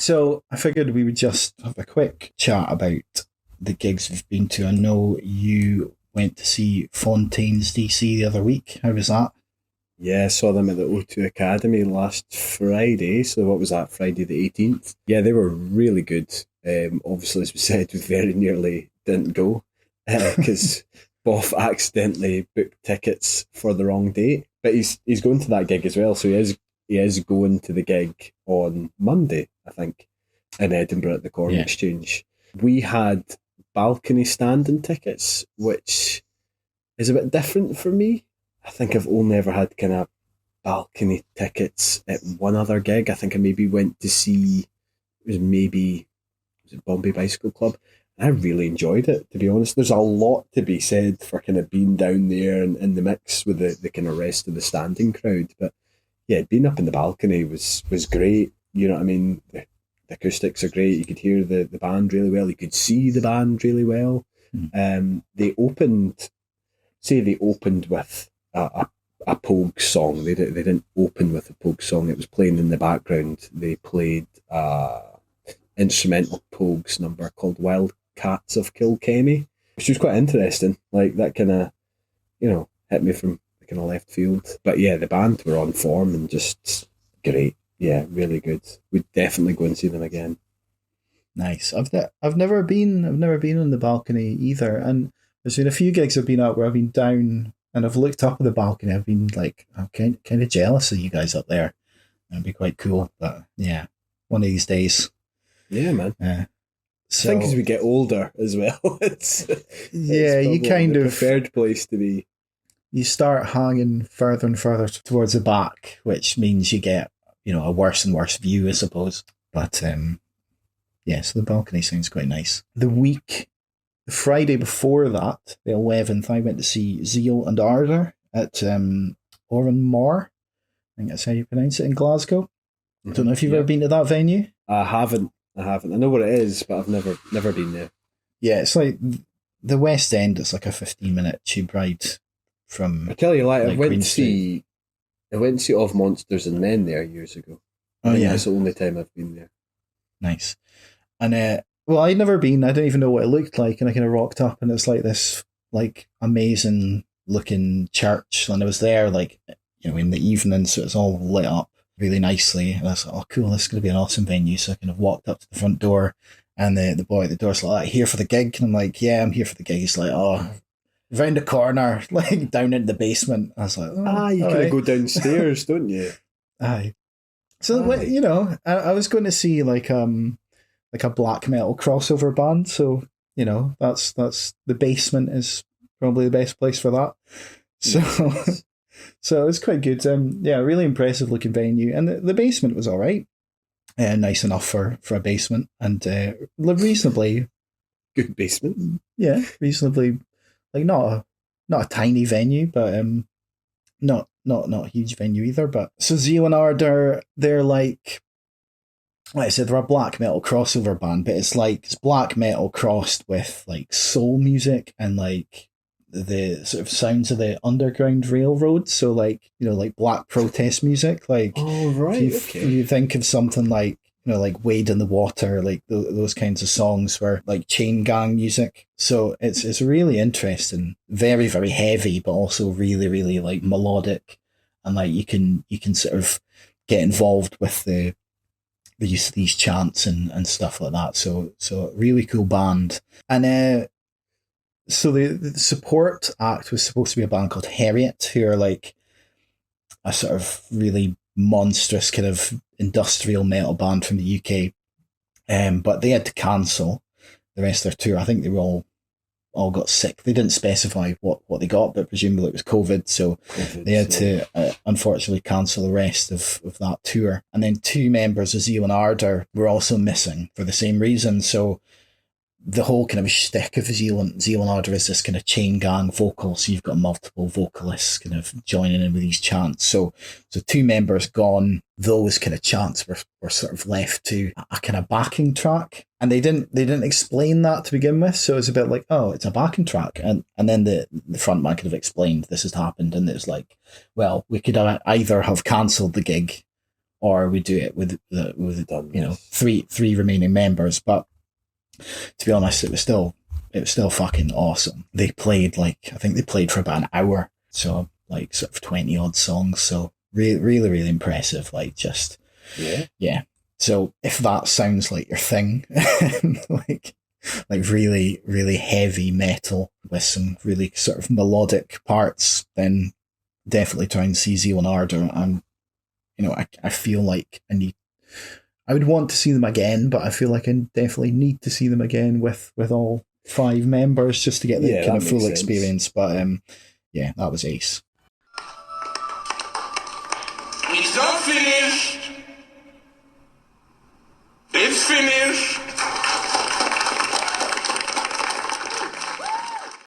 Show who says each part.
Speaker 1: So I figured we would just have a quick chat about the gigs we've been to. I know you went to see Fontaines DC the other week. How was that?
Speaker 2: Yeah, I saw them at the O2 Academy last Friday. So what was that? Friday the 18th. Yeah, they were really good. Obviously, as we said, we very nearly didn't go because Boff accidentally booked tickets for the wrong date. But he's going to that gig as well. So he is going to the gig on Monday, I think, in Edinburgh at the Corn
Speaker 1: Yeah.
Speaker 2: Exchange. We had balcony standing tickets, which is a bit different for me. I think I've only ever had kind of balcony tickets at one other gig. I think I maybe went to see, was it Bombay Bicycle Club? I really enjoyed it, to be honest. There's a lot to be said for kind of being down there and in the mix with the kind of rest of the standing crowd. But yeah, being up in the balcony was great. You know what I mean? The acoustics are great. You could hear the band really well. You could see the band really well. They opened with a Pogue song. They didn't open with a Pogue song. It was playing in the background. They played instrumental Pogues number called Wild Cats of Kilkenny, which was quite interesting. Like that kind of, hit me from the kind of left field. But yeah, the band were on form and just great. Yeah, really good. We'd definitely go and see them again.
Speaker 1: Nice. I've never been on the balcony either, and there's been a few gigs I've been at where I've been down and I've looked up at the balcony. I've been like, I'm kind of jealous of you guys up there. It'd be quite cool, but yeah, one of these days.
Speaker 2: Yeah, man.
Speaker 1: Uh,
Speaker 2: I think as we get older as well, it's
Speaker 1: you kind
Speaker 2: the
Speaker 1: of
Speaker 2: preferred place to be.
Speaker 1: You start hanging further and further towards the back, which means you get a worse and worse view, I suppose. But yeah, so the balcony sounds quite nice. The Friday before that, the 11th, I went to see Zeal and Ardor at Oran Mor. I think that's how you pronounce it in Glasgow. I don't know if you've ever been to that venue.
Speaker 2: I haven't. I know what it is, but I've never been there.
Speaker 1: Yeah, it's like the West End. It's like a 15-minute tube ride from.
Speaker 2: I tell you, I went
Speaker 1: Queen
Speaker 2: to see Of Monsters and Men there years ago.
Speaker 1: Oh yeah,
Speaker 2: that's the only time I've been there.
Speaker 1: Nice. And well, I'd never been. I didn't even know what it looked like, and I kind of rocked up, and it's like this like amazing looking church. And I was there in the evening, so it's all lit up really nicely. And I was like, oh cool, this is going to be an awesome venue. So I kind of walked up to the front door, and the boy at the door's like, here for the gig? And I'm like, yeah, I'm here for the gig. He's like, oh, round the corner, like down in the basement. I was like, oh,
Speaker 2: you kind
Speaker 1: right.
Speaker 2: of go downstairs, don't you?
Speaker 1: Aye. So I was going to see like a black metal crossover band. So that's the basement is probably the best place for that. So
Speaker 2: Nice.
Speaker 1: so it was quite good. Yeah, really impressive looking venue, and the basement was all right. Nice enough for a basement, and reasonably,
Speaker 2: Good basement.
Speaker 1: yeah, reasonably like not a tiny venue, but not a huge venue either. But so Zeal and Ardor, they're like I said, they're a black metal crossover band, but it's black metal crossed with like soul music and like the sort of sounds of the Underground Railroad. So like black protest music. Like
Speaker 2: Oh right,
Speaker 1: if you think of something like like Wade in the Water, like those kinds of songs were like chain gang music. So it's really interesting, very very heavy, but also really really like melodic, and like you can sort of get involved with the use of these chants and stuff like that. So really cool band. And so the support act was supposed to be a band called Harriet, who are like a sort of really monstrous kind of industrial metal band from the UK. But they had to cancel the rest of their tour. I think they were all got sick. They didn't specify what they got, but presumably it was COVID. So they had to unfortunately cancel the rest of that tour. And then two members of Zeal and Ardor were also missing for the same reason. So the whole kind of shtick of Zeal and Ardor is this kind of chain gang vocal. So you've got multiple vocalists kind of joining in with these chants. So two members gone. Those kind of chants were sort of left to a kind of backing track, and they didn't explain that to begin with. So it's a bit like, oh, it's a backing track, and then the front man could have explained this has happened, and it's like, well, we could either have cancelled the gig, or we do it with
Speaker 2: Done
Speaker 1: you know,
Speaker 2: this.
Speaker 1: three remaining members. But to be honest, it was still fucking awesome. They played I think they played for about an hour, so like sort of 20 odd songs. So really impressive. Like just yeah. So if that sounds like your thing, like really heavy metal with some really sort of melodic parts, then definitely try and see Zeal Ardor. And you know, I feel like I would want to see them again, but I feel like I definitely need to see them again with all 5 members just to get the kind of full experience. But yeah, that was ace.
Speaker 3: It's not finished. It's finished.